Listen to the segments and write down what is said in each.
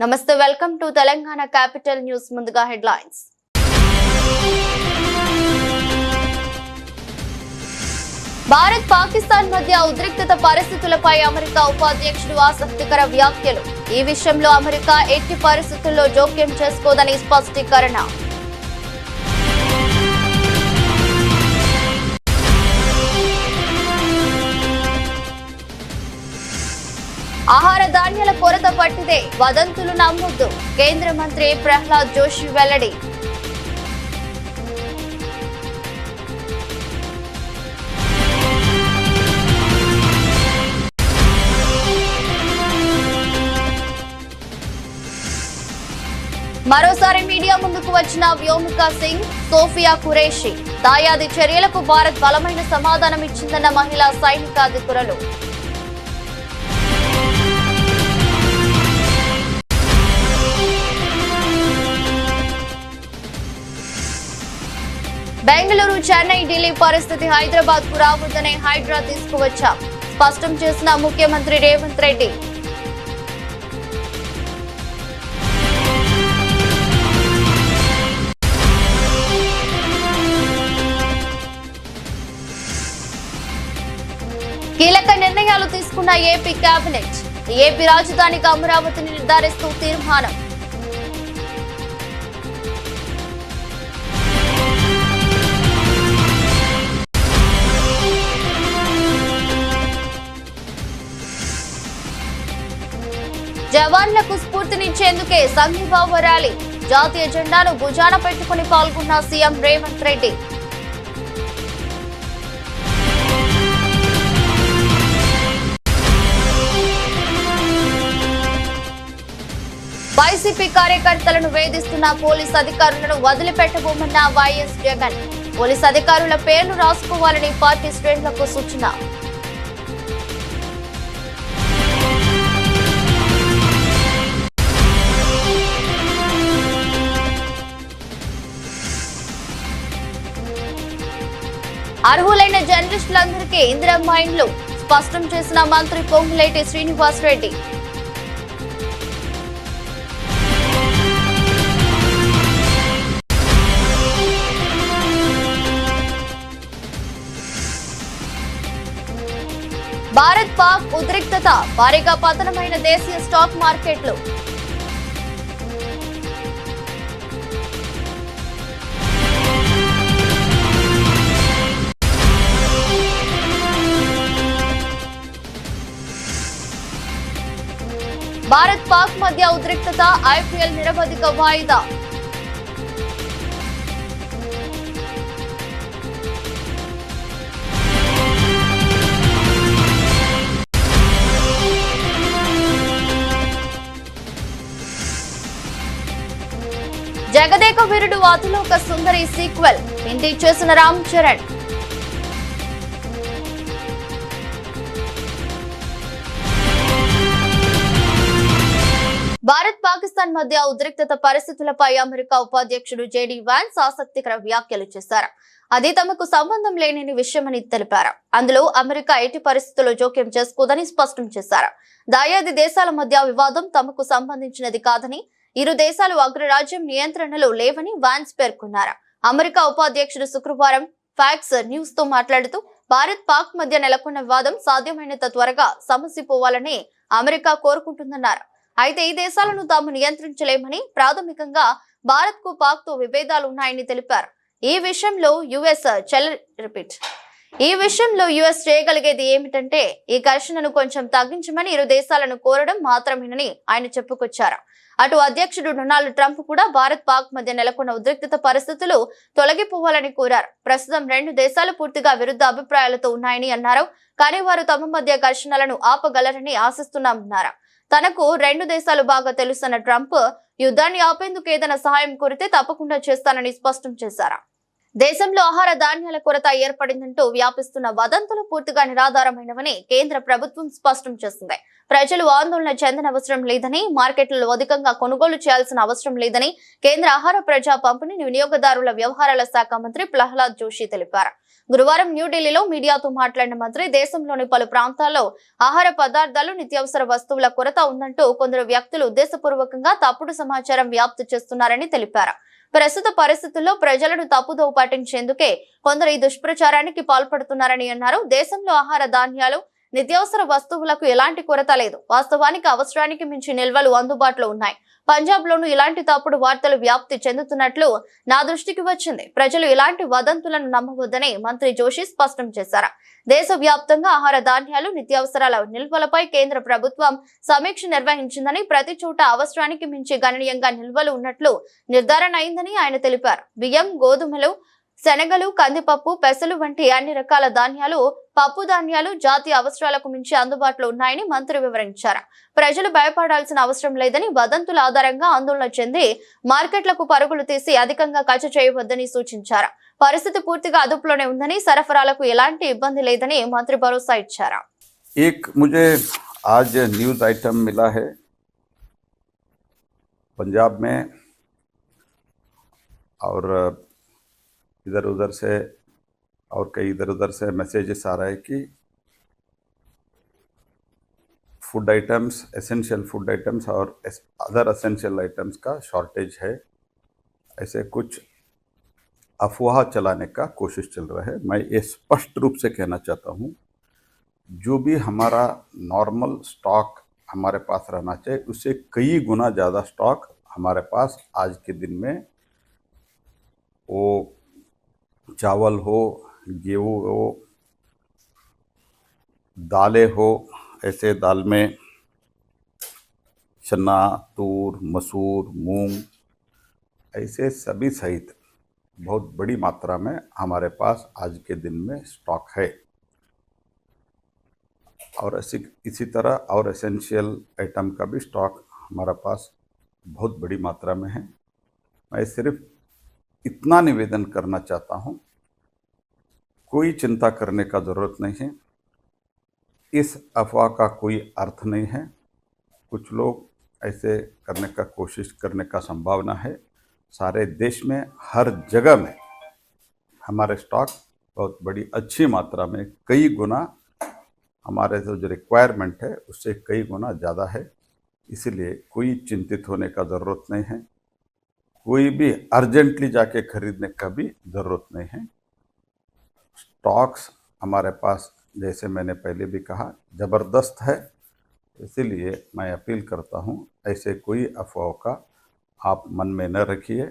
నమస్తే welcome to Telangana capital news ముందుగా headlines Bharat Pakistan మధ్య ఉద్రిక్తత పరిస్థితులపై అమెరికా ఉపాధ్యక్షుడు ఆసక్తికర వ్యాఖ్యలు ఈ విషయంలో అమెరికా ఎట్టి పరిస్థితుల్లో జోక్యం చేసుకోదని స్పష్టీకరణ ఆహార ధాన్యాల కొరత పట్టిదే వదంతులు నమ్మొద్దు కేంద్ర మంత్రి ప్రహ్లాద్ జోషి వెల్లడి మరోసారి మీడియా ముందుకు వచ్చిన వ్యోమికా సింగ్ సోఫియా ఖురేషి దాయాది చర్యలకు భారత్ బలమైన సమాధానం ఇచ్చిందన్న మహిళా సైనికాధికారులు బెంగళూరు చెన్నై ఢిల్లీ పరిస్థితి హైదరాబాద్ కు రావద్దనే హైడ్రా తీసుకువచ్చాం స్పష్టం చేసిన ముఖ్యమంత్రి రేవంత్ రెడ్డి కీలక నిర్ణయాలు తీసుకున్న ఏపీ కేబినెట్ ఏపీ రాజధానికి అమరావతిని నిర్ధారిస్తూ తీర్మానం జవాన్లకు స్ఫూర్తినిచ్చేందుకే సంఘీభావ ర్యాలీ జాతీయ జెండాను భుజాన పెట్టుకుని పాల్గొన్న సీఎం రేవంత్ రెడ్డి వైసీపీ కార్యకర్తలను వేధిస్తున్న పోలీస్ అధికారులను వదిలిపెట్టబోమన్న వైఎస్ జగన్ పోలీస్ అధికారుల పేర్లు రాసుకోవాలని పార్టీ శ్రేణులకు సూచన అర్హులైన జర్నలిస్టులందరికీ ఇందిరమ్మ ఇండ్లు స్పష్టం చేసిన మంత్రి పొంగులేటి శ్రీనివాస్ రెడ్డి భారత్ పాక్ ఉద్రిక్తత భారీగా పతనమైన దేశీయ స్టాక్ మార్కెట్లు భారత్ పాక్ మధ్య ఉద్రిక్తత ఐపీఎల్ నిరవధిక వాయిదా జగదేక వీరుడు అతిలోక సుందరి సీక్వెల్ ఇంటి చేసిన రామ్ చరణ్ భారత్ పాకిస్తాన్ మధ్య ఉద్రిక్తత పరిస్థితులపై అమెరికా ఉపాధ్యక్షుడు జేడీ వాన్స్ ఆసక్తికర వ్యాఖ్యలు చేశారు అది తమకు సంబంధం లేని విషయమని తెలిపారు అందులో అమెరికా ఎట్టి పరిస్థితుల్లో జోక్యం చేసుకోదని స్పష్టం చేశారు దాయాది దేశాల మధ్య వివాదం తమకు సంబంధించినది కాదని ఇరు దేశాలు అగ్రరాజ్యం నియంత్రణలో లేవని వాన్స్ పేర్కొన్నారు అమెరికా ఉపాధ్యక్షుడు శుక్రవారం ఫాక్స్ న్యూస్ తో మాట్లాడుతూ భారత్ పాక్ మధ్య నెలకొన్న వివాదం సాధ్యమైనంత త్వరగా సమసిపోవాలని అమెరికా కోరుకుంటుందన్నారు అయితే ఈ దేశాలను తాము నియంత్రించలేమని ప్రాథమికంగా భారత్ కు పాక్ తో విభేదాలు ఉన్నాయని తెలిపారు ఈ విషయంలో యుఎస్ చేయగలిగేది ఏమిటంటే ఈ ఘర్షణను కొంచెం తగ్గించమని ఇరు దేశాలను కోరడం మాత్రమేనని ఆయన చెప్పుకొచ్చారు అటు అధ్యక్షుడు డొనాల్డ్ ట్రంప్ కూడా భారత్ పాక్ మధ్య నెలకొన్న ఉద్రిక్తత పరిస్థితులు తొలగిపోవాలని కోరారు ప్రస్తుతం రెండు దేశాలు పూర్తిగా విరుద్ధ అభిప్రాయాలతో ఉన్నాయని అన్నారు కానీ వారు తమ మధ్య ఘర్షణలను ఆపగలరని ఆశిస్తున్నామన్నారు తనకు రెండు దేశాలు బాగా తెలుసన్న ట్రంప్ యుద్ధాన్ని ఆపేందుకు ఏదైనా సహాయం కోరితే తప్పకుండా చేస్తానని స్పష్టం చేశారు దేశంలో ఆహార ధాన్యాల కొరత ఏర్పడిందంటూ వ్యాపిస్తున్న వదంతులు పూర్తిగా నిరాధారమైనవని కేంద్ర ప్రభుత్వం స్పష్టం చేసింది. ప్రజలు ఆందోళన చెందనవసరం లేదని, మార్కెట్లలో అధికంగా కొనుగోలు చేయాల్సిన అవసరం లేదని కేంద్ర ఆహార ప్రజా పంపిణీ వినియోగదారుల వ్యవహారాల శాఖ మంత్రి ప్రహ్లాద్ జోషి తెలిపారు. గురువారం న్యూఢిల్లీలో మీడియాతో మాట్లాడిన మంత్రి, దేశంలోని పలు ప్రాంతాల్లో ఆహార పదార్థాలు, నిత్యావసర వస్తువుల కొరత ఉందంటూ కొందరు వ్యక్తులు ఉద్దేశపూర్వకంగా తప్పుడు సమాచారం వ్యాప్తి చేస్తున్నారని తెలిపారు. ప్రస్తుత పరిస్థితుల్లో ప్రజలను తప్పుదోవ పట్టించేందుకే కొందరు ఈ దుష్ప్రచారానికి పాల్పడుతున్నారని అన్నారు. దేశంలో ఆహార ధాన్యాలు, నిత్యావసర వస్తువులకు ఎలాంటి కొరత లేదు. వాస్తవానికి అవసరానికి మించి నిల్వలు అందుబాటులో ఉన్నాయి. పంజాబ్ లోనూ ఇలాంటి తప్పుడు వార్తలు వ్యాప్తి చెందుతున్నట్లు నా దృష్టికి వచ్చింది. ప్రజలు ఇలాంటి వదంతులను నమ్మవద్దని మంత్రి జోషి స్పష్టం చేశారు. దేశవ్యాప్తంగా ఆహార ధాన్యాలు, నిత్యావసరాల నిల్వలపై కేంద్ర ప్రభుత్వం సమీక్ష నిర్వహించిందని, ప్రతి చోట అవసరానికి మించి గణనీయంగా నిల్వలు ఉన్నట్లు నిర్ధారణ అయిందని ఆయన తెలిపారు. బియ్యం, గోధుమలు, శనగలు, కందిపప్పు, పెసలు వంటి అన్ని రకాల ధాన్యాలు, పప్పు ధాన్యాలు జాతీయ అవసరాలకు మించి అందుబాటులో ఉన్నాయని మంత్రి వివరించారు. ప్రజలు భయపడాల్సిన అవసరం లేదని, వదంతుల ఆధారంగా ఆందోళన చెంది మార్కెట్లకు పరుగులు తీసి అధికంగా ఖర్చు చేయవద్దని సూచించారు. పరిస్థితి పూర్తిగా అదుపులోనే ఉందని, సరఫరాలకు ఎలాంటి ఇబ్బంది లేదని మంత్రి భరోసా ఇచ్చారు. मुझे आज न्यूज आइटम मिला है पंजाब में, और इधर उधर से और कई इधर उधर से मैसेजेस आ रहा है कि food items, essential food items और अदर एसेंशियल आइटम्स का शॉर्टेज है। ऐसे कुछ अफवाह चलाने का कोशिश चल रहा है। मैं ये स्पष्ट रूप से कहना चाहता हूँ, जो भी हमारा नॉर्मल स्टॉक हमारे पास रहना चाहिए, उससे कई गुना ज़्यादा स्टॉक हमारे पास आज के दिन में, वो चावल हो, गेहूँ हो, दालें हो, ऐसे दाल में चना, तूर, मसूर, मूंग, ऐसे सभी सहित बहुत बड़ी मात्रा में हमारे पास आज के दिन में स्टॉक है। और इसी तरह और एसेंशियल आइटम का भी स्टॉक हमारा पास बहुत बड़ी मात्रा में है। मैं सिर्फ इतना निवेदन करना चाहता हूँ, कोई चिंता करने का ज़रूरत नहीं है। इस अफवाह का कोई अर्थ नहीं है। कुछ लोग ऐसे करने का कोशिश करने का संभावना है। सारे देश में हर जगह में हमारे स्टॉक बहुत बड़ी अच्छी मात्रा में, कई गुना हमारे जो रिक्वायरमेंट है उससे कई गुना ज़्यादा है। इसलिए कोई चिंतित होने का ज़रूरत नहीं है। कोई भी अर्जेंटली जाके खरीदने का भी ज़रूरत नहीं है। स्टॉक्स हमारे पास, जैसे मैंने पहले भी कहा, ज़बरदस्त है। इसीलिए मैं अपील करता हूँ, ऐसे कोई अफवाह का आप मन में न रखिए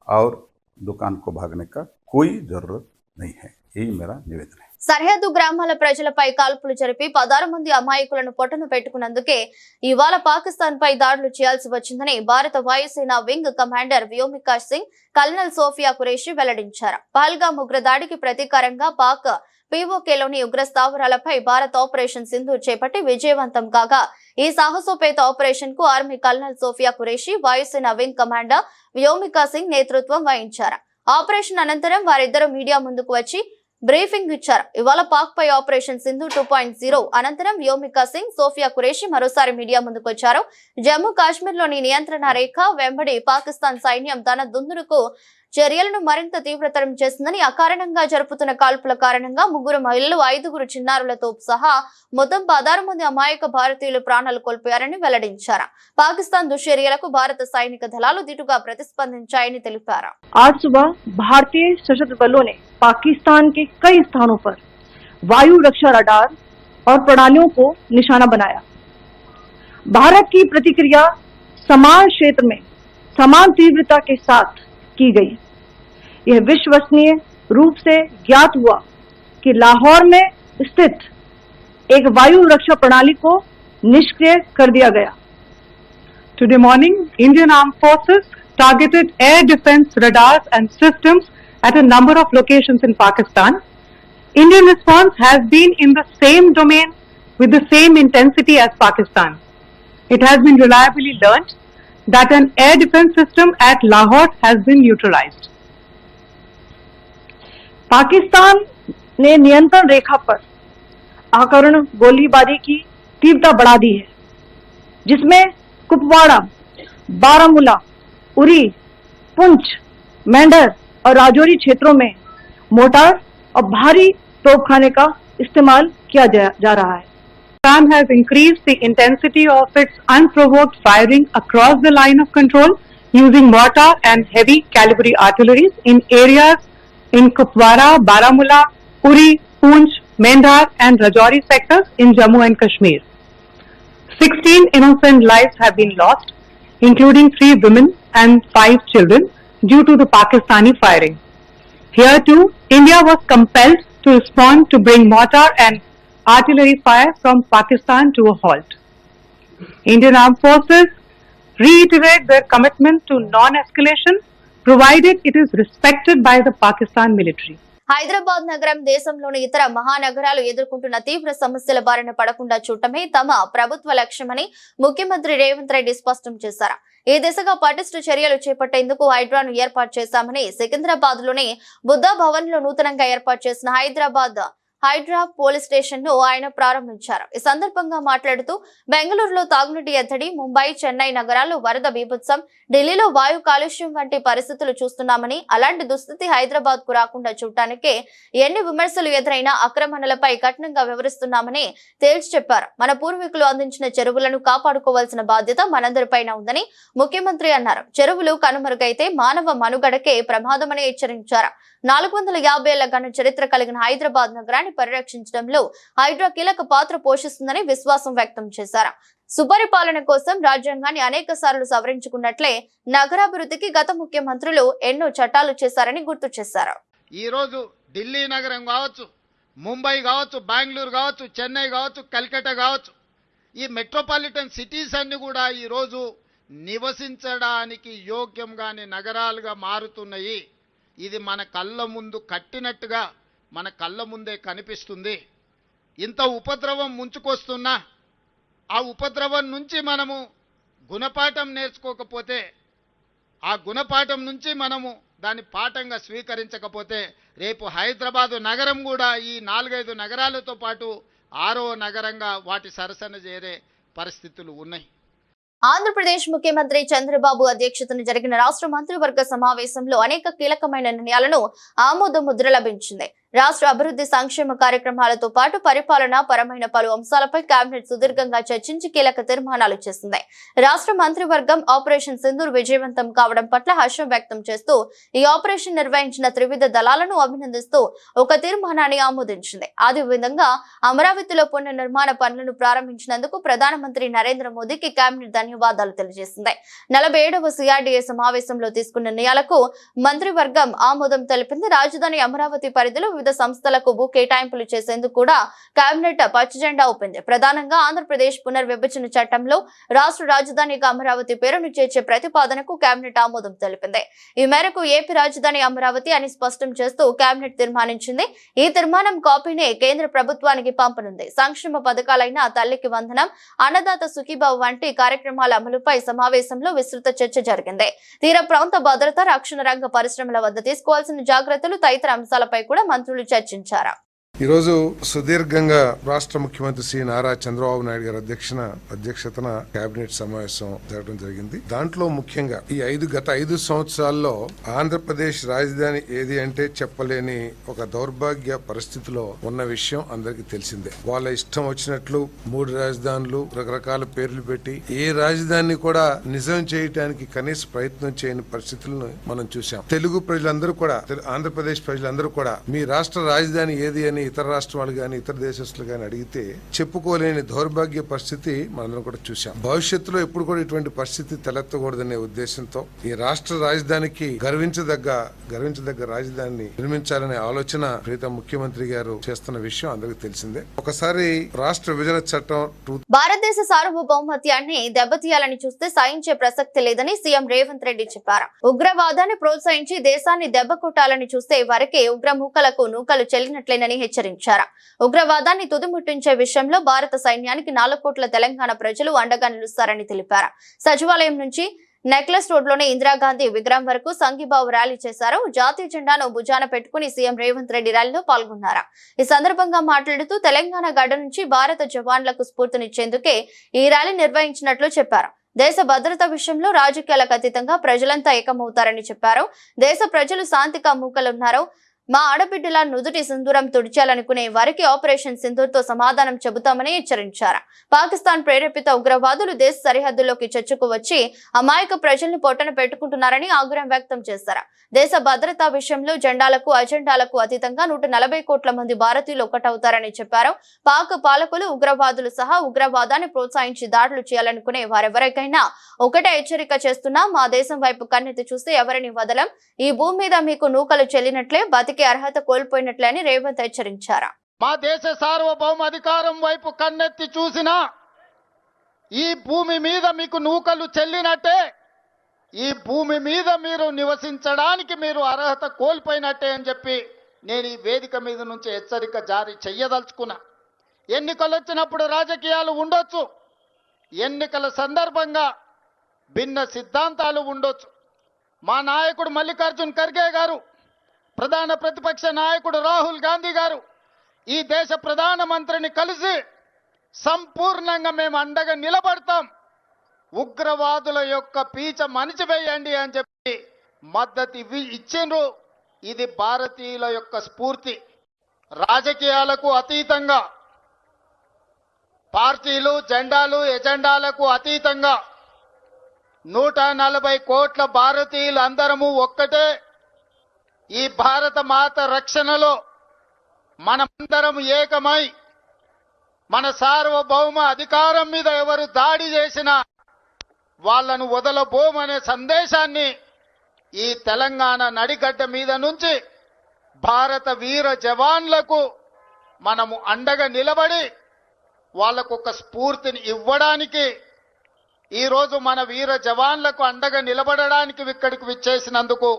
और दुकान को भागने का कोई ज़रूरत नहीं है। यही मेरा निवेदन है। సరిహద్దు గ్రామాల ప్రజలపై కాల్పులు జరిపి 16 మంది అమాయకులను పొట్టన పెట్టుకున్నందుకే ఇవాళ పాకిస్తాన్ పై దాడులు చేయాల్సి వచ్చిందని భారత వాయుసేన wing commander Vyomika Singh, colonel Sofiya Qureshi వెల్లడించారు. పహల్గామ్ ఉగ్ర దాడికి ప్రతీకారంగా పాక్ పీఓకేలోని ఉగ్ర స్థావరాలపై భారత్ ఆపరేషన్ సింధూర్ చేపట్టి విజయవంతం కాగా, ఈ సాహసోపేత ఆపరేషన్ కు ఆర్మీ కల్నల్ సోఫియా ఖురేషి, వాయుసేన వింగ్ కమాండర్ వ్యోమికా సింగ్ నేతృత్వం వహించారు. ఆపరేషన్ అనంతరం వారిద్దరూ మీడియా ముందుకు వచ్చి బ్రీఫింగ్ ఇచ్చారు. ఇవాళ పాక్ పై ఆపరేషన్ సింధు 2.0 అనంతరం వ్యోమికా సింగ్, సోఫియా ఖురేషి మరోసారి మీడియా ముందుకొచ్చారు. జమ్మూ కాశ్మీర్ లోని నియంత్రణ రేఖ వెంబడి పాకిస్తాన్ సైన్యం తన దుందుడుకు చర్యలను మరింత తీవ్రతరం చేసిందని, అకారణంగా జరుపుతున్న కాల్పుల కారణంగా 3 మహిళలు, 5 చిన్నారులతో సహా మొత్తం 16 మంది అమాయక భారతీయులు ప్రాణాలు కోల్పోయారని వెల్లడించారు. పాకిస్తాన్ దుశ్చర్యలకు భారత సైనిక దళాలు దిటుగా ప్రతిస్పందించాయని తెలిపారు. आज सुबह भारतीय सशस्त्र बलों ने पाकिस्तान के कई स्थानों पर वायु रक्षा रडार और प्रणालियों को निशाना बनाया। भारत की प्रतिक्रिया समान क्षेत्र में समान तीव्रता के साथ की गई। यह विश्वसनीय रूप से ज्ञात हुआ कि लाहौर में स्थित एक वायु रक्षा प्रणाली को निष्क्रिय कर दिया गया। Today morning, Indian Armed Forces targeted air defense radars and systems at a number of locations in Pakistan. Indian response has been in the same domain with the same intensity as Pakistan. It has been reliably learnt that an air defense system at Lahore has been neutralized. Pakistan ने नियंत्रण रेखा पर अकारण गोलीबारी की तीव्रता बढ़ा दी है, जिसमें कुपवाड़ा, बारामूला, उरी, पुंछ, मेंढर और राजौरी क्षेत्रों में मोर्टार और भारी तोपखाने का इस्तेमाल किया जा रहा है। Pakistan has increased the intensity of its unprovoked firing across the line of control using mortar and heavy caliber artillery in areas in Kupwara, Baramulla, Uri, Poonch, Mendhar and Rajouri sectors in Jammu and Kashmir. 16 innocent lives have been lost, including 3 women and 5 children due to the Pakistani firing. Here too, India was compelled to respond to bring mortar and artillery fire from Pakistan to a halt. Indian Armed Forces reiterate their commitment to non-escalation, provided it is respected by the Pakistan military. Hyderabad నగరం దేశంలోని ఇతర మహానగరాలు ఎదుర్కొంటున్న తీవ్ర సమస్యల బారిన పడకుండా చూడటమే తమ ప్రభుత్వ లక్ష్యమని ముఖ్యమంత్రి రేవంత్ రెడ్డి స్పష్టం చేశారు. ఈ దిశగా పటిష్ట చర్యలు చేపట్టేందుకు హైడ్రాను ఏర్పాటు చేశామని సికింద్రాబాద్ లోని బుద్ధా భవన్ లో నూతనంగా ఏర్పాటు చేసిన హైడ్రా పోలీస్ స్టేషన్ ను ఆయన ప్రారంభించారు. ఈ సందర్భంగా మాట్లాడుతూ బెంగళూరులో తాగునీటి ఎద్దడి, ముంబై, చెన్నై నగరాల్లో వరద బీభత్సం, ఢిల్లీలో వాయు కాలుష్యం వంటి పరిస్థితులు చూస్తున్నామని, అలాంటి దుస్థితి హైదరాబాద్ కు రాకుండా చూడటానికే ఎన్ని విమర్శలు ఎదురైనా ఆక్రమణలపై కఠినంగా వివరిస్తున్నామని తేల్చి చెప్పారు. మన పూర్వీకులు అందించిన చెరువులను కాపాడుకోవాల్సిన బాధ్యత మనందరిపైన ఉందని ముఖ్యమంత్రి అన్నారు. చెరువులు కనుమరుగైతే మానవ మనుగడకే ప్రమాదమని హెచ్చరించారు. 450 ఏళ్ల ఘన చరిత్ర కలిగిన హైదరాబాద్ నగరాన్ని పరిరక్షించడంలో హైడ్రా కీలక పాత్ర పోషిస్తుందని విశ్వాసం వ్యక్తం చేశారు. సుపరిపాలన కోసం రాజ్యాంగాన్ని అనేక సార్లు సవరించుకున్నట్లే నగరాభివృద్ధికి గత ముఖ్యమంత్రులు ఎన్నో చట్టాలు చేశారని గుర్తు చేశారు. ఈ రోజు ఢిల్లీ నగరం కావచ్చు, ముంబై కావచ్చు, బెంగళూరు కావచ్చు, చెన్నై కావచ్చు, కల్కట్టా కావచ్చు, ఈ మెట్రోపాలిటన్ సిటీస్ అన్ని కూడా ఈ రోజు నివసించడానికి యోగ్యంగానే నగరాలుగా మారుతున్నాయి. ఇది మన కళ్ళ ముందు కట్టినట్టుగా మన కళ్ళ ముందే కనిపిస్తుంది. ఇంత ఉపద్రవం ముంచుకొస్తున్నా ఆ ఉపద్రవం నుంచి మనము గుణపాఠం నేర్చుకోకపోతే, ఆ గుణపాఠం నుంచి మనము దాన్ని పాఠంగా స్వీకరించకపోతే రేపు హైదరాబాదు నగరం కూడా ఈ 4-5 నగరాలతో పాటు 6వ నగరంగా వాటి సరసన చేరే పరిస్థితులు ఉన్నాయి. ఆంధ్రప్రదేశ్ ముఖ్యమంత్రి చంద్రబాబు అధ్యక్షతన జరిగిన రాష్ట్ర మంత్రివర్గ సమావేశంలో అనేక కీలకమైన నిర్ణయాలను ఆమోద ముద్ర లభించింది. రాష్ట్ర అభివృద్ధి సంక్షేమ కార్యక్రమాలతో పాటు పరిపాలన పరమైన పలు అంశాలపై కేబినెట్ సుదీర్ఘంగా చర్చించి కీలక తీర్మానాలు చేసింది. రాష్ట్ర మంత్రివర్గం ఆపరేషన్ సింధూర్ విజయవంతం కావడం పట్ల హర్షం వ్యక్తం చేస్తూ ఈ ఆపరేషన్ నిర్వహించిన త్రివిధ దళాలను అభినందిస్తూ ఒక తీర్మానాన్ని ఆమోదించింది. అదేవిధంగా అమరావతిలో పునర్నిర్మాణ పనులను ప్రారంభించినందుకు ప్రధానమంత్రి నరేంద్ర మోదీకి కేబినెట్ ధన్యవాదాలు తెలియజేసింది. 47వ CRDA సమావేశంలో తీసుకున్న నిర్ణయాలకు మంత్రివర్గం ఆమోదం తెలిపింది. రాజధాని అమరావతి పరిధిలో వివిధ సంస్థలకు భూ కేటాయింపులు చేసేందుకు కూడా కేబినెట్ పచ్చజెండా ఊపింది. ప్రధానంగా ఆంధ్రప్రదేశ్ పునర్విభజన చట్టంలో రాష్ట్ర రాజధానిగా అమరావతి పేరును చేర్చే ప్రతిపాదనకు కేబినెట్ ఆమోదం తెలిపింది. ఈ మేరకు ఏపీ రాజధాని అమరావతి అని స్పష్టం చేస్తూ కేబినెట్ తీర్మానించింది. ఈ తీర్మానం కాపీని కేంద్ర ప్రభుత్వానికి పంపనుంది. సంక్షేమ పథకాలైన తల్లికి వందనం, అన్నదాత సుఖీభావ్ వంటి కార్యక్రమాల అమలుపై సమావేశంలో విస్తృత చర్చ జరిగింది. తీర ప్రాంత భద్రత, రక్షణ రంగ పరిశ్రమల వద్ద తీసుకోవాల్సిన జాగ్రత్తలు తదితర అంశాలపై కూడా మంత్రులు చర్చించారు. ఈరోజు సుదీర్ఘంగా రాష్ట్ర ముఖ్యమంత్రి శ్రీ నారా చంద్రబాబు నాయుడు గారి అధ్యక్షతన కేబినెట్ సమావేశం జరగడం జరిగింది. దాంట్లో ముఖ్యంగా ఈ గత 5 సంవత్సరాల్లో ఆంధ్రప్రదేశ్ రాజధాని ఏది అంటే చెప్పలేని ఒక దౌర్భాగ్య పరిస్థితిలో ఉన్న విషయం అందరికీ తెలిసిందే. వాళ్ళ ఇష్టం వచ్చినట్లు 3 రాజధానులు, రకరకాల పేర్లు పెట్టి ఏ రాజధాని కూడా నిజం చేయడానికి కనీస ప్రయత్నం చేయని పరిస్థితులను మనం చూసాం. తెలుగు ప్రజలందరూ కూడా, ఆంధ్రప్రదేశ్ ప్రజలందరూ కూడా మీ రాష్ట్ర రాజధాని ఏది అని ఇతర రాష్ట్రాలు గాని ఇతర దేశస్తులు గాని అడిగితే చెప్పుకోలేని దౌర్భాగ్య పరిస్థితి మనందరం కూడా చూసాం. భవిష్యత్తులో ఎప్పుడు కూడా ఇటువంటి పరిస్థితి తలెత్తకూడదనే ఉద్దేశంతో ఈ రాష్ట్ర రాజధానికి గర్వించదగ్గ రాజధానిని నిర్మించాలనే ఆలోచన ప్రీతం ముఖ్యమంత్రి గారు చేస్తున్న విషయం అందరికీ తెలిసిందే. ఒకసారి రాష్ట్ర విభజన చట్టం భారతదేశ సార్వభౌమత్యాన్ని దెబ్బతీయాలని చూస్తే సహించే ప్రసక్తి లేదని సీఎం రేవంత్ రెడ్డి చెప్పారు. ఉగ్రవాదాన్ని ప్రోత్సహించి దేశాన్ని దెబ్బ కొట్టాలని చూస్తే వారికి ఉగ్రమూకలకు నూకలు చెల్లినట్లేనని హెచ్చరించారు. ఉగ్రవాదాన్ని తుదిముట్టించే విషయంలో భారత సైన్యానికి 4 కోట్ల తెలంగాణ ప్రజలు అండగా నిలుస్తారని తెలిపారు. సచివాలయం నుంచి నెక్లెస్ రోడ్లోని ఇందిరాగాంధీ విగ్రహం వరకు సంఘీభావ ర్యాలీ చేశారు. జాతీయ జెండాను భుజాన పెట్టుకుని సీఎం రేవంత్ రెడ్డి ర్యాలీలో పాల్గొన్నారు. ఈ సందర్భంగా మాట్లాడుతూ తెలంగాణ గడ్డ నుంచి భారత జవాన్లకు స్ఫూర్తినిచ్చేందుకే ఈ ర్యాలీ నిర్వహించినట్లు చెప్పారు. దేశ భద్రత విషయంలో రాజకీయాలకు అతీతంగా ప్రజలంతా ఏకమవుతారని చెప్పారు. దేశ ప్రజలు శాంతిగా మూకలున్నారు. మా ఆడబిడ్డల నుదుటి సింధూరం తుడిచాలనుకునే వారికి ఆపరేషన్ సింధూర్తో సమాధానం చెబుతామని హెచ్చరించారు. పాకిస్తాన్ ప్రేరేపిత ఉగ్రవాదులు దేశ సరిహద్దుల్లోకి చొచ్చుకు వచ్చి అమాయక ప్రజల్ని పొట్టన పెట్టుకుంటున్నారని ఆగ్రహం వ్యక్తం చేశారు. దేశ భద్రతా విషయంలో జెండాలకు అజెండాలకు అతీతంగా 140 కోట్ల మంది భారతీయులు ఒక్కటవుతారని చెప్పారు. పాక్ పాలకులు ఉగ్రవాదులు సహా ఉగ్రవాదాన్ని ప్రోత్సహించి దాడులు చేయాలనుకునే వారెవరికైనా ఒకటే హెచ్చరిక చేస్తున్నా, మా దేశం వైపు కన్నెత్తి చూస్తే ఎవరిని వదలం. ఈ భూమి మీద మీకు నూకలు చెల్లినట్లే, బతికే అర్హత కోల్పోయినట్లే అని రేవంత్ హెచ్చరించారు. మా దేశ సార్వభౌమ అధికారం వైపు కన్నెత్తి చూసినా ఈ భూమి మీద మీకు నూకలు చెల్లినట్టే, ఈ భూమి మీద మీరు నివసించడానికి మీరు అర్హత కోల్పోయినట్టే అని చెప్పి నేను ఈ వేదిక మీద నుంచి హెచ్చరిక జారీ చెయ్యదలుచుకున్నా. ఎన్నికలు వచ్చినప్పుడు రాజకీయాలు ఉండొచ్చు, ఎన్నికల సందర్భంగా భిన్న సిద్ధాంతాలు ఉండొచ్చు. మా నాయకుడు మల్లికార్జున్ ఖర్గే గారు, ప్రధాన ప్రతిపక్ష నాయకుడు రాహుల్ గాంధీ గారు ఈ దేశ ప్రధానమంత్రిని కలిసి సంపూర్ణంగా మేము అండగా నిలబడతాం, ఉగ్రవాదుల యొక్క పీచ మణిచివేయండి అని చెప్పి మద్దతు ఇచ్చిండ్రు. ఇది భారతీయుల యొక్క స్ఫూర్తి. రాజకీయాలకు అతీతంగా, పార్టీలు జెండాలు ఎజెండాలకు అతీతంగా 140 కోట్ల భారతీయులు అందరము ఒక్కటే. ఈ భారత మాత రక్షణలో మనమందరం ఏకమై మన సార్వభౌమ అధికారం మీద ఎవరు దాడి చేసినా వాళ్లను వదలబోమనే సందేశాన్ని ఈ తెలంగాణ నడిగడ్డ మీద నుంచి భారత వీర జవాన్లకు మనము అండగా నిలబడి వాళ్లకు ఒక స్ఫూర్తిని ఇవ్వడానికి, ఈరోజు మన వీర జవాన్లకు అండగా నిలబడడానికి ఇక్కడికి విచ్చేసినందుకు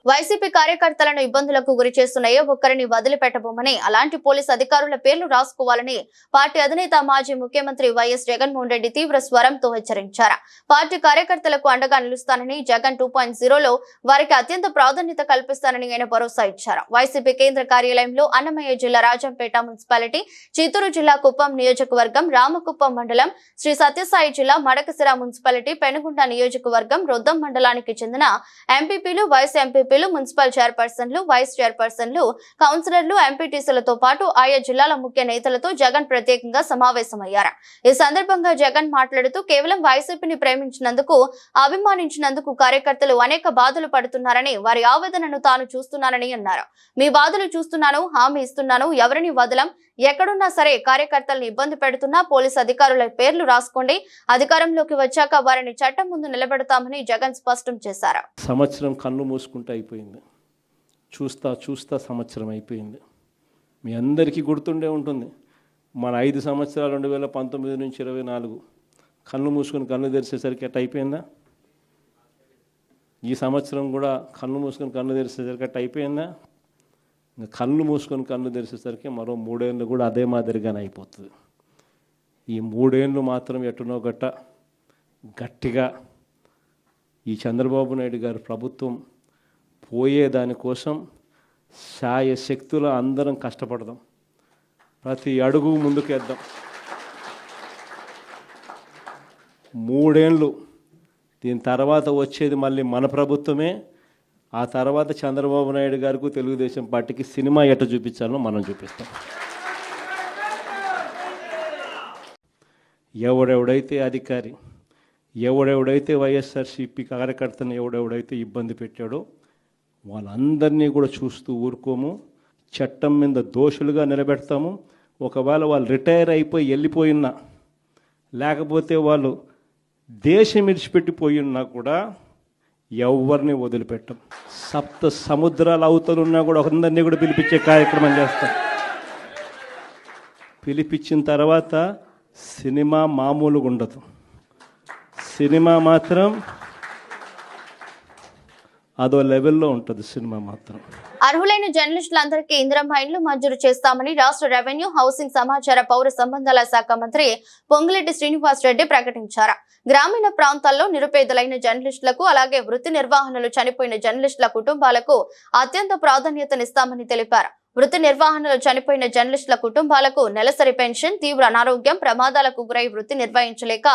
వైసీపీ కార్యకర్తలను ఇబ్బందులకు గురి చేస్తున్న ఏ ఒక్కరిని వదిలిపెట్టబోమని, అలాంటి పోలీసు అధికారుల పేర్లు రాసుకోవాలని పార్టీ అధినేత మాజీ ముఖ్యమంత్రి వైఎస్ జగన్మోహన్ రెడ్డి తీవ్ర స్వరంతో హెచ్చరించారు. పార్టీ కార్యకర్తలకు అండగా నిలుస్తానని, జగన్ 2.0లో వారికి అత్యంత ప్రాధాన్యత కల్పిస్తానని ఆయన భరోసా ఇచ్చారు. వైసీపీ కేంద్ర కార్యాలయంలో అన్నమయ్య జిల్లా రాజంపేట మున్సిపాలిటీ, చిత్తూరు జిల్లా కుప్పం నియోజకవర్గం, రామకుప్పం మండలం, శ్రీ సత్యసాయి జిల్లా మడకసిర మున్సిపాలిటీ, పెనుగొండ నియోజకవర్గం, రొద్దం మండలానికి చెందిన ఎంపీపీలు, వైస్ ఎంపీపీలు, మున్సిపల్ చైర్పర్సన్లు, వైస్ చైర్పర్సన్లు, కౌన్సిలర్లు, ఎంపీటీసీలతో పాటు ఆయా జిల్లాల ముఖ్య నేతలతో జగన్ ప్రత్యేకంగా సమావేశమయ్యారు. ఈ సందర్భంగా జగన్ మాట్లాడుతూ, కేవలం వైసీపీని ప్రేమించినందుకు, అభిమానించినందుకు కార్యకర్తలు అనేక బాధలు పడుతున్నారని, వారి ఆవేదనను తాను చూస్తున్నానని అన్నారు. మీ బాధలు చూస్తున్నాను, హామీ ఇస్తున్నాను, ఎవరిని వదలం. ఎక్కడున్నా సరే కార్యకర్తలను ఇబ్బంది పెడుతున్నా పోలీసు అధికారుల పేర్లు రాసుకోండి. అధికారంలోకి వచ్చాక వారిని చట్టం ముందు నిలబెడతామని జగన్ స్పష్టం చేశారు. సంవత్సరం కళ్ళు మూసుకుంటూ అయిపోయింది. చూస్తా సంవత్సరం అయిపోయింది. మీ అందరికీ గుర్తుండే ఉంటుంది, మన 5 సంవత్సరాలు 2019 నుంచి 24 కళ్ళు మూసుకొని కళ్ళు తెరిచేసరికి ఎట్ట అయిపోయిందా? ఈ సంవత్సరం కూడా కళ్ళు మూసుకొని కళ్ళు తెరిచేసరికి ఎట్ట అయిపోయిందా? ఇంకా కళ్ళు మూసుకొని కళ్ళు తెరిచేసరికి మరో 3 ఏళ్ళు కూడా అదే మాదిరిగానే అయిపోతుంది. ఈ 3 ఏళ్ళు మాత్రం ఎట్టునో గట్టిగా ఈ చంద్రబాబు నాయుడు గారి ప్రభుత్వం పోయేదానికోసం శాయశక్తుల అందరం కష్టపడదాం, ప్రతి అడుగు ముందుకేద్దాం. 3 ఏళ్ళు, దీని తర్వాత వచ్చేది మళ్ళీ మన ప్రభుత్వమే. ఆ తర్వాత చంద్రబాబు నాయుడు గారికి, తెలుగుదేశం పార్టీకి సినిమా ఎట్ట చూపించాలో మనం చూపిస్తాం. ఎవడెవడైతే అధికారి, ఎవడెవడైతే వైఎస్ఆర్సీపీ కార్యకర్తను ఎవడెవడైతే ఇబ్బంది పెట్టాడో వాళ్ళందరినీ కూడా చూస్తూ ఊరుకోము. చట్టం మీద దోషులుగా నిలబెడతాము. ఒకవేళ వాళ్ళు రిటైర్ అయిపోయి వెళ్ళిపోయినా, లేకపోతే వాళ్ళు దేశం విడిచిపెట్టిపోయినా కూడా ఎవరిని వదిలిపెట్టం. 7 సముద్రాల అవతలున్నా కూడా అందరినీ కూడా పిలిపించే కార్యక్రమం చేస్తాం. పిలిపించిన తర్వాత సినిమా మామూలుగా ఉండదు. సినిమా మాత్రం అదో లెవెల్లో ఉంటుంది. సినిమా మాత్రం అర్హులైన జర్నలిస్టులందరికీ ఇందిరమ్మ ఇండ్లు మంజూరు చేస్తామని రాష్ట్ర రెవెన్యూ, హౌసింగ్, సమాచార, పౌర సంబంధాల శాఖ మంత్రి పొంగులేటి శ్రీనివాస్ రెడ్డి ప్రకటించారు. గ్రామీణ ప్రాంతాల్లో నిరుపేదలైన జర్నలిస్టులకు అలాగే వృత్తి నిర్వహణలు చనిపోయిన జర్నలిస్టుల కుటుంబాలకు అత్యంత ప్రాధాన్యతనిస్తామని తెలిపారు. వృత్తి నిర్వహణలో చనిపోయిన జర్నలిస్టుల కుటుంబాలకు నెలసరి పెన్షన్, తీవ్ర అనారోగ్యం, ప్రమాదాలకు గురై వృత్తి నిర్వహించలేక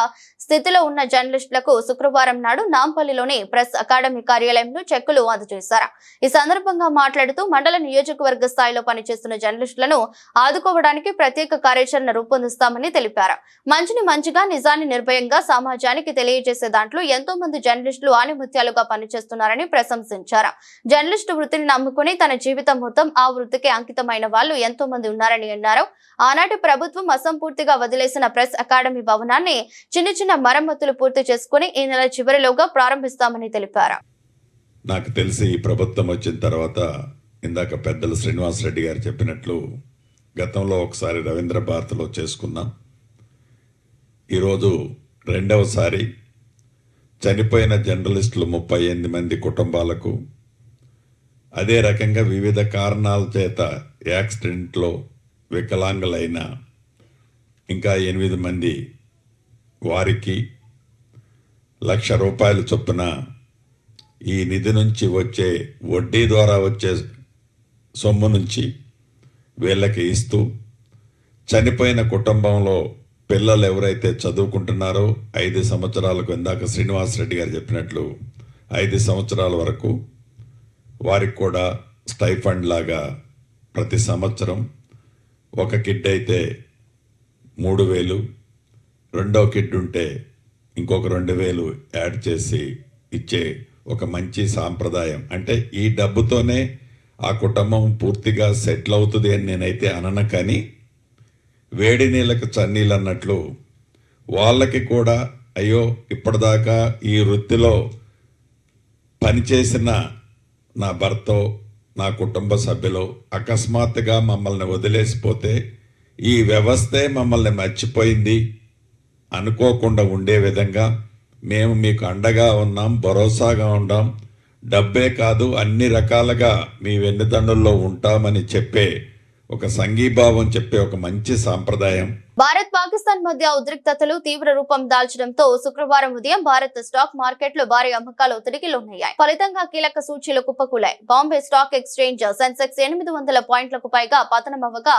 స్థితిలో ఉన్న జర్నలిస్టులకు శుక్రవారం నాడు నాంపల్లిలోని ప్రెస్ అకాడమీ కార్యాలయంలో చెక్కులు అందజేశారు. ఈ సందర్భంగా మాట్లాడుతూ మండల నియోజకవర్గ స్థాయిలో పనిచేస్తున్న జర్నలిస్టులను ఆదుకోవడానికి ప్రత్యేక కార్యాచరణ రూపొందిస్తామని తెలిపారు. మంచిని మంచిగా, నిజాన్ని నిర్భయంగా సమాజానికి తెలియజేసే దాంట్లో ఎంతో మంది జర్నలిస్టులు ఆణిముత్యాలుగా పనిచేస్తున్నారని ప్రశంసించారు. జర్నలిస్టు వృత్తిని నమ్ముకుని తన జీవితం మొత్తం ఆ వృత్తికి అంకితమైన వాళ్ళు ఎంతో మంది ఉన్నారని అన్నారు. ఆనాటి ప్రభుత్వం అసంపూర్తిగా వదిలేసిన ప్రెస్ అకాడమీ భవనాన్ని చిన్న చిన్న మరమ్మతులు పూర్తి చేసుకుని ఈ నెల చివరిలోగా ప్రారంభిస్తామని తెలిపారు. నాకు తెలిసి ఈ ప్రభుత్వం వచ్చిన తర్వాత ఇందాక పెద్దలు శ్రీనివాస్ రెడ్డి గారు చెప్పినట్లు గతంలో ఒకసారి రవీంద్ర భారతిలో చేసుకున్నాం. ఈరోజు రెండవసారి చనిపోయిన జర్నలిస్టులు 38 మంది కుటుంబాలకు, అదే రకంగా వివిధ కారణాల చేత యాక్సిడెంట్లో వికలాంగులైన ఇంకా 8 మంది వారికి ₹1,00,000 చొప్పున ఈ నిధి నుంచి వచ్చే వడ్డీ ద్వారా వచ్చే సొమ్ము నుంచి వీళ్ళకి ఇస్తూ, చనిపోయిన కుటుంబంలో పిల్లలు ఎవరైతే చదువుకుంటున్నారో 5 సంవత్సరాలకు, ఇందాక శ్రీనివాస్ రెడ్డి గారు చెప్పినట్లు 5 సంవత్సరాల వరకు వారికి కూడా స్టైఫండ్ లాగా ప్రతి సంవత్సరం ఒక కిడ్ అయితే 3,000, రెండో కిడ్ ఉంటే ఇంకొక 2,000 యాడ్ చేసి ఇచ్చే ఒక మంచి సాంప్రదాయం. అంటే ఈ డబ్బుతోనే ఆ కుటుంబం పూర్తిగా సెటిల్ అవుతుంది అని నేనైతే అనను, కానీ వేడి నీళ్ళకు చన్నీళ్ళు అన్నట్లు వాళ్ళకి కూడా అయ్యో ఇప్పటిదాకా ఈ వృత్తిలో పనిచేసిన నా భర్తో నా కుటుంబ సభ్యులు అకస్మాత్తుగా మమ్మల్ని వదిలేసిపోతే ఈ వ్యవస్థే మమ్మల్ని మర్చిపోయింది అనుకోకుండా ఉండే విధంగా మేము మీకు అండగా ఉన్నాం, భరోసాగా ఉన్నాం, డబ్బే కాదు అన్ని రకాలుగా మీ వెన్నుదండుల్లో ఉంటామని చెప్పే ఒక సంఘీభావం చెప్పే ఒక మంచి సాంప్రదాయం. భారత్ పాకిస్తాన్ మధ్య ఉద్రిక్తతలు తీవ్ర రూపం దాల్చడంతో శుక్రవారం ఉదయం భారత్ స్టాక్ మార్కెట్లు భారీ అమ్మకాలు ఒత్తిడికి లోనయ్యాయి. ఫలితంగా కీలక సూచీలు కుప్పకూలాయి. బాంబే స్టాక్ ఎక్స్చేంజ్ సెన్సెక్స్ 800 పాయింట్లకు పైగా పతనమవ్వగా,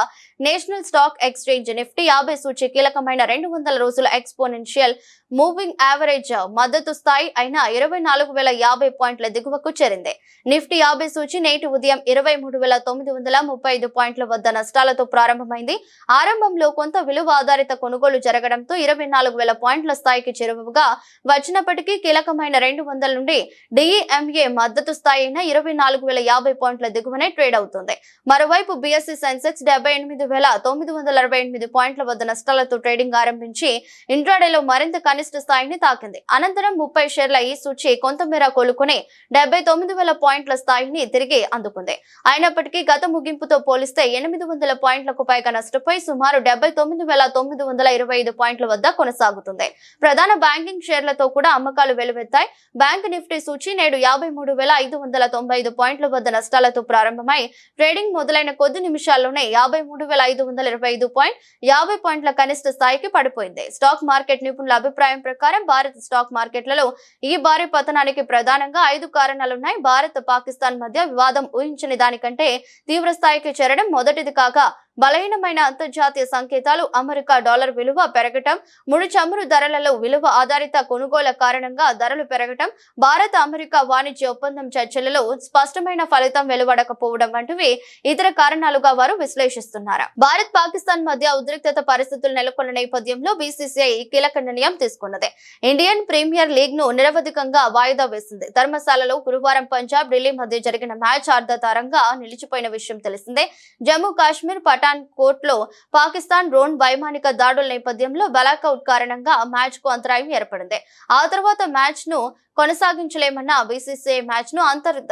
నేషనల్ స్టాక్ ఎక్స్చేంజ్ నిఫ్టీ 50 సూచీ కీలకమైన 200 రోజుల ఎక్స్పోనెన్షియల్ మూవింగ్ యావరేజ్ మద్దతు స్థాయి అయిన 24,050 పాయింట్ల దిగువకు చేరింది. నిఫ్టీ 50 సూచీ నేటి ఉదయం 23,935 పాయింట్ల వద్ద నష్టాలతో ప్రారంభమైంది. ఆరంభంలో కొంత విలువ ఆధారిత కొనుగోలు జరగడంతో 24,000 పాయింట్ల స్థాయికి చేరువగా వచ్చినప్పటికీ కీలకమైన 200 నుండి డిఈఎంఏ మద్దతు స్థాయి అయిన 24,050 పాయింట్ల దిగువనే ట్రేడ్ అవుతుంది. మరోవైపు బీఎస్సీ సెన్సెక్స్ 78,968 పాయింట్ల వద్ద నష్టాలతో ట్రేడింగ్ ఆరంభించి ఇంట్రాడేలో మరింత కనిష్ట స్థాయిని తాకింది. అనంతరం 30 షేర్ల ఈ సూచీ కొంతమేర కోలుకుని 79,000 పాయింట్ల స్థాయిని తిరిగి అందుకుంది. అయినప్పటికీ గత ముగింపుతో పోలిస్తే 800 పాయింట్లకు పైగా నష్టపోయి సుమారు 79,925 పాయింట్ల వద్ద కొనసాగుతుంది. ప్రధాన బ్యాంకింగ్ షేర్లతో కూడా అమ్మకాలు వెలువెత్తాయి. బ్యాంక్ నిఫ్టీ సూచీ నేడు 53,595 పాయింట్ల వద్ద నష్టాలతో ప్రారంభమై ట్రేడింగ్ మొదలైన కొద్ది నిమిషాల్లోనే 53,525.50 పాయింట్ల కనిష్ట స్థాయికి పడిపోయింది. స్టాక్ మార్కెట్ నిపుణుల అభిప్రాయం ప్రకారం భారత స్టాక్ మార్కెట్లలో ఈ భారీ పతనానికి ప్రధానంగా 5 కారణాలున్నాయి. భారత్ పాకిస్తాన్ మధ్య వివాదం ఊహించని దానికంటే తీవ్ర స్థాయికి చేరడం మొదటిది కాగా, బలహీనమైన అంతర్జాతీయ సంకేతాలు, అమెరికా డాలర్ విలువ పెరగటం, ముడి చమురు ధరలలో విలువ ఆధారిత కొనుగోల కారణంగా ధరలు పెరగటం, భారత అమెరికా వాణిజ్య ఒప్పందం చర్చలలో స్పష్టమైన ఫలితం వెలువడకపోవడం వంటివి ఇతర కారణాలుగా వారు విశ్లేషిస్తున్నారు. భారత్ పాకిస్తాన్ మధ్య ఉద్రిక్తత పరిస్థితులు నెలకొన్న నేపథ్యంలో బీసీసీఐ కీలక నిర్ణయం తీసుకున్నది. ఇండియన్ ప్రీమియర్ లీగ్ ను నిరవధికంగా వాయిదా వేసింది. ధర్మశాలలో గురువారం పంజాబ్, ఢిల్లీ మధ్య జరిగిన మ్యాచ్ అర్ధతారంగా నిలిచిపోయిన విషయం తెలిసిందే. జమ్మూ కాశ్మీర్ పఠాన్ కోట్ లో పాకిస్తాన్ డ్రోన్ వైమానిక దాడుల నేపథ్యంలో బ్లాక్అవుట్ కారణంగా మ్యాచ్ కు అంతరాయం ఏర్పడింది. ఆ తర్వాత మ్యాచ్ ను కొనసాగించలేమన్న బీసీసీఐ మ్యాచ్ ను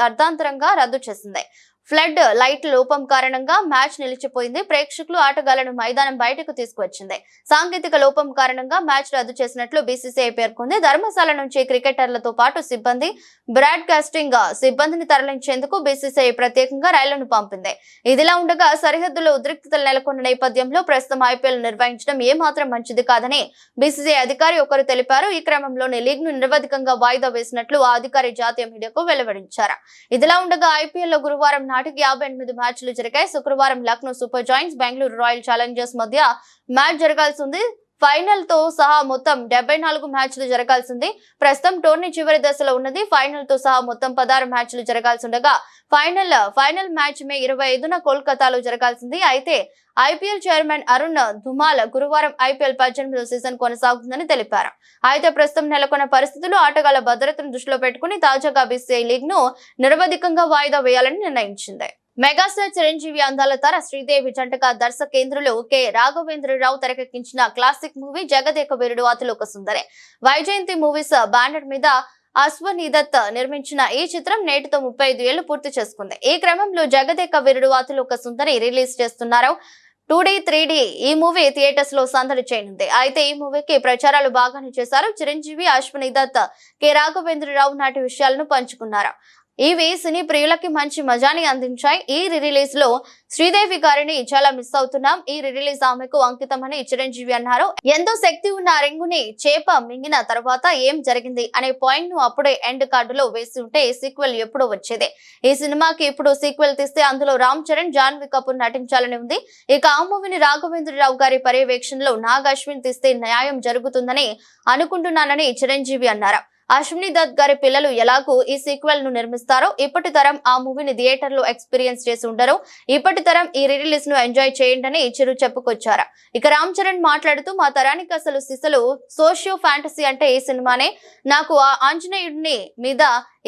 అర్ధాంతరంగా రద్దు చేసింది. ఫ్లడ్ లైట్ లోపం కారణంగా మ్యాచ్ నిలిచిపోయింది. ప్రేక్షకులు ఆటగాళ్లను మైదానం బయటకు తీసుకువచ్చింది. సాంకేతిక లోపం కారణంగా మ్యాచ్ రద్దు చేసినట్లు బీసీసీఐ పేర్కొంది. ధర్మశాల నుంచి క్రికెటర్లతో పాటు సిబ్బంది, బ్రాడ్కాస్టింగ్ సిబ్బందిని తరలించేందుకు బీసీసీఐ ప్రత్యేకంగా రైళ్లను పంపింది. ఇదిలా ఉండగా సరిహద్దులో ఉద్రిక్తతలు నెలకొన్న నేపథ్యంలో ప్రస్తుతం ఐపీఎల్ నిర్వహించడం ఏమాత్రం మంచిది కాదని బీసీసీఐ అధికారి ఒకరు తెలిపారు. ఈ క్రమంలోనే లీగ్ ను నిరవధికంగా వాయిదా వేసినట్లు ఆ అధికారి జాతీయ మీడియాకు వెలువరించారు. ఇదిలా ఉండగా ఐపీఎల్ లో గురువారం నాటికి 58 మ్యాచ్లు జరిగాయి. శుక్రవారం Lucknow super joints, Bengaluru royal Challengers మధ్య మ్యాచ్ జరగాల్సి ఉంది. ఫైనల్ తో సహా మొత్తం 74 మ్యాచ్లు జరగాల్సింది. ప్రస్తుతం టోర్నీ చివరి దశలో ఉన్నది. ఫైనల్ తో సహా మొత్తం 16 మ్యాచ్లు జరగాల్సి ఉండగా ఫైనల్ మ్యాచ్ మే 25న కోల్కతాలో జరగాల్సింది. అయితే ఐపీఎల్ చైర్మన్ అరుణ్ ధుమాల్ గురువారం ఐపీఎల్ 18వ సీజన్ కొనసాగుతుందని తెలిపారు. అయితే ప్రస్తుతం నెలకొన్న పరిస్థితులు, ఆటగాళ్ల భద్రతను దృష్టిలో పెట్టుకుని తాజాగా బీసీసీఐ లీగ్ ను నిరవధికంగా వాయిదా వేయాలని నిర్ణయించింది. మెగాస్టార్ చిరంజీవి అందాల తార శ్రీదేవి జంటగా దర్శకేంద్రులు కె రాఘవేంద్రరావు తెరకెక్కించిన classic movie Jagadeka Veerudu Athiloka Sundari. Vyjayanthi movies banner మీద అశ్వనీ దత్ నిర్మించిన ఈ చిత్రం నేటితో 35 ఏళ్లు పూర్తి చేసుకుంది. ఈ క్రమంలో జగదేక వీరుడు అతిలోక సుందరి రిలీజ్ చేస్తున్నారు. 2D, 3D ఈ మూవీ థియేటర్స్ లో సందడి చేయనుంది. అయితే ఈ మూవీకి ప్రచారాలు బాగానే చేశారు. చిరంజీవి, అశ్వనీ దత్, కె రాఘవేంద్రరావు నాటి విషయాలను పంచుకున్నారు. ఇవి సినీ ప్రియులకి మంచి మజాని అందించాయి. ఈ రిలీజ్ లో శ్రీదేవి గారిని చాలా మిస్ అవుతున్నాం. ఈ రిలీజ్ ఆమెకు అంకితమని చిరంజీవి అన్నారు. ఎంతో శక్తి ఉన్న రింగుని చేప మింగిన తర్వాత ఏం జరిగింది అనే పాయింట్ ను అప్పుడే ఎండ్ కార్డులో వేసి ఉంటే సీక్వెల్ ఎప్పుడో వచ్చేదే. ఈ సినిమాకి ఇప్పుడు సీక్వెల్ తీస్తే అందులో రామ్ చరణ్, జాన్వీ కపూర్ నటించాలని ఉంది. ఇక ఆ మూవీని రాఘవేంద్రరావు గారి పర్యవేక్షణలో నాగ్ అశ్విన్ తీస్తే న్యాయం జరుగుతుందని అనుకుంటున్నానని చిరంజీవి అన్నారు. అశ్విని దత్ గారి పిల్లలు ఎలాగూ ఈ సీక్వెల్ ను నిర్మిస్తారో ఇప్పటి తరం ఆ మూవీని థియేటర్ లో ఎక్స్పీరియన్స్ చేసి ఉండరు. ఇప్పటి తరం ఈ రిలీజ్ ను ఎంజాయ్ చేయండి అని చిరు చెప్పుకొచ్చారు. ఇక రామ్ చరణ్ మాట్లాడుతూ, మా తరానికి అసలు సిసలు సోషియో ఫ్యాంటసీ అంటే ఈ సినిమానే. నాకు ఆ ఆంజనేయుడిని మీద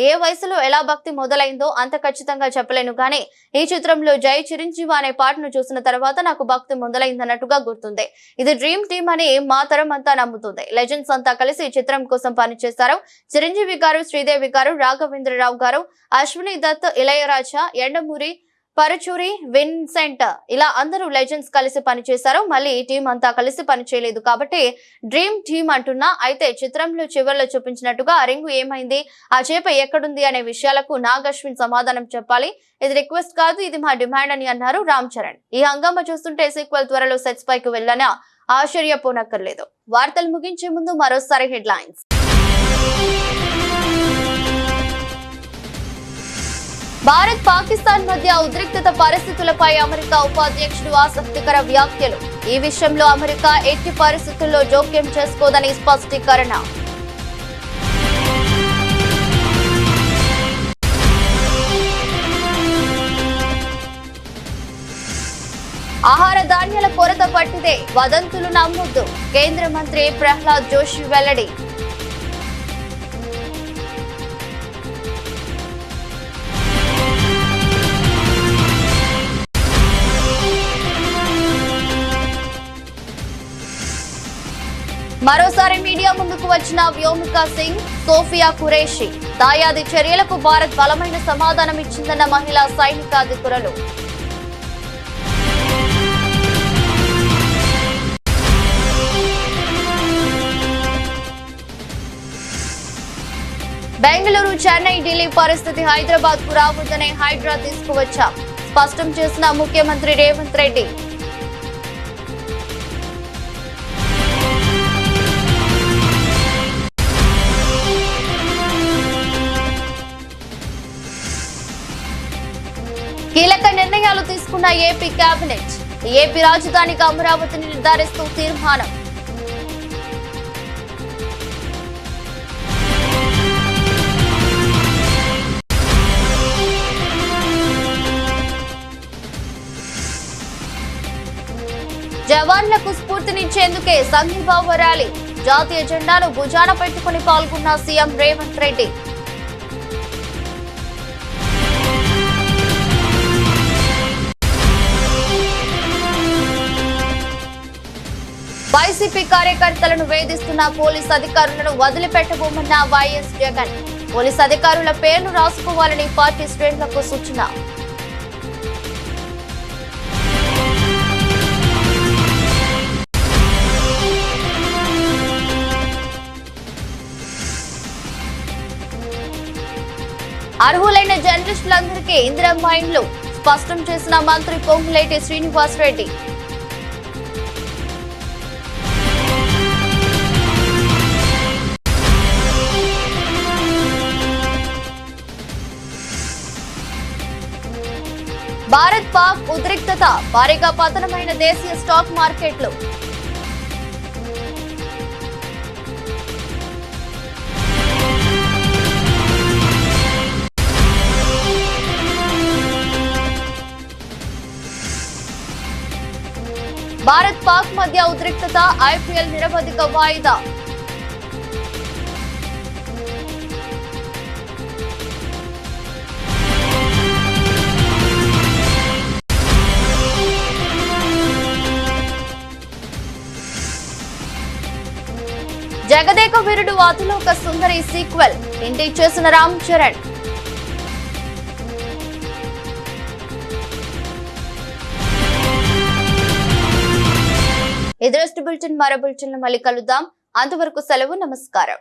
ఏ వయసులో ఎలా భక్తి మొదలైందో అంత ఖచ్చితంగా చెప్పలేను, కానీ ఈ చిత్రంలో జై చిరంజీవి అనే పాటను చూసిన తర్వాత నాకు భక్తి మొదలైందన్నట్టుగా గుర్తుంది. ఇది డ్రీమ్ టీమ్ అని మా తరం అంతా నమ్ముతుంది. లెజెండ్స్ అంతా కలిసి ఈ చిత్రం కోసం పనిచేశారు. చిరంజీవి గారు, శ్రీదేవి గారు, రాఘవేంద్రరావు గారు, అశ్విని దత్, ఇళయరాజా, ఎండమూరి, పరుచూరి, విన్సెంట్ ఇలా అందరూ లెజెండ్స్ కలిసి పనిచేశారు. మళ్ళీ ఈ టీం అంతా కలిసి పనిచేయలేదు కాబట్టి డ్రీమ్ టీమ్ అంటున్నా. అయితే చిత్రంలో చివర్లో చూపించినట్టుగా ఆ రింగు ఏమైంది, ఆ చేప ఎక్కడుంది అనే విషయాలకు నాగ్ అశ్విన్ సమాధానం చెప్పాలి. ఇది రిక్వెస్ట్ కాదు, ఇది మా డిమాండ్ అని అన్నారు రామ్ చరణ్. ఈ హంగామా చూస్తుంటే సీక్వెల్ త్వరలో సెట్స్ పైకి వెళ్ళనా ఆశ్చర్యపోనక్కర్లేదు. వార్తలు ముగించే ముందు మరోసారి హెడ్లైన్స్. భారత్ పాకిస్తాన్ మధ్య ఉద్రిక్తత పరిస్థితులపై అమెరికా ఉపాధ్యక్షుడు ఆసక్తికర వ్యాఖ్యలు. ఈ విషయంలో అమెరికా ఎట్టి పరిస్థితుల్లో జోక్యం చేసుకోదని స్పష్టీకరణ. ఆహార ధాన్యాల కొరత పట్టిదే, వదంతులు నమ్మొద్దు. కేంద్ర మంత్రి ప్రహ్లాద్ జోషి వెల్లడి. మరోసారి మీడియా ముందుకు వచ్చిన వ్యోమికా సింగ్, సోఫియా ఖురేషి. దాయాది చర్యలకు భారత్ బలమైన సమాధానం ఇచ్చిందన్న మహిళా సైనికాధికారులు. బెంగళూరు, చెన్నై, ఢిల్లీ పరిస్థితి హైదరాబాద్ కు రావద్దనే హైడ్రా తీసుకువచ్చాం, స్పష్టం చేసిన ముఖ్యమంత్రి రేవంత్ రెడ్డి. కీలక నిర్ణయాలు తీసుకున్న ఏపీ కేబినెట్. ఏపీ రాజధానిగా అమరావతిని నిర్ధారిస్తూ తీర్మానం. జవాన్లకు స్ఫూర్తినిచ్చేందుకే సంఘీభావ ర్యాలీ. జాతీయ జెండాను భుజాన పెట్టుకుని పాల్గొన్న సీఎం రేవంత్ రెడ్డి. వైసీపీ కార్యకర్తలను వేధిస్తున్న పోలీస్ అధికారులను వదిలిపెట్టబోమన్న వైఎస్ జగన్. పోలీస్ అధికారుల పేర్లు రాసుకోవాలని పార్టీ శ్రేణులకు సూచన. అర్హులైన జర్నలిస్టులందరికీ ఇందిరమ్మ ఇండ్లు స్పష్టం చేసిన మంత్రి పొంగులేటి శ్రీనివాసరెడ్డి. భారత్ పాక్ ఉద్రిక్తత భారీగా పతనమైన దేశీయ స్టాక్ మార్కెట్లు. భారత్ పాక్ మధ్య ఉద్రిక్తత ఐపీఎల్ నిరవధిక వాయిదా. జగదేక వీరుడు అతిలోక సుందరి సీక్వెల్ ఇంటి చేసిన రామ్ చరణ్. ఎదురస్ట్ బులెటిన్ మరో బులెటిన్ మళ్ళీ కలుద్దాం. అంతవరకు సెలవు. నమస్కారం.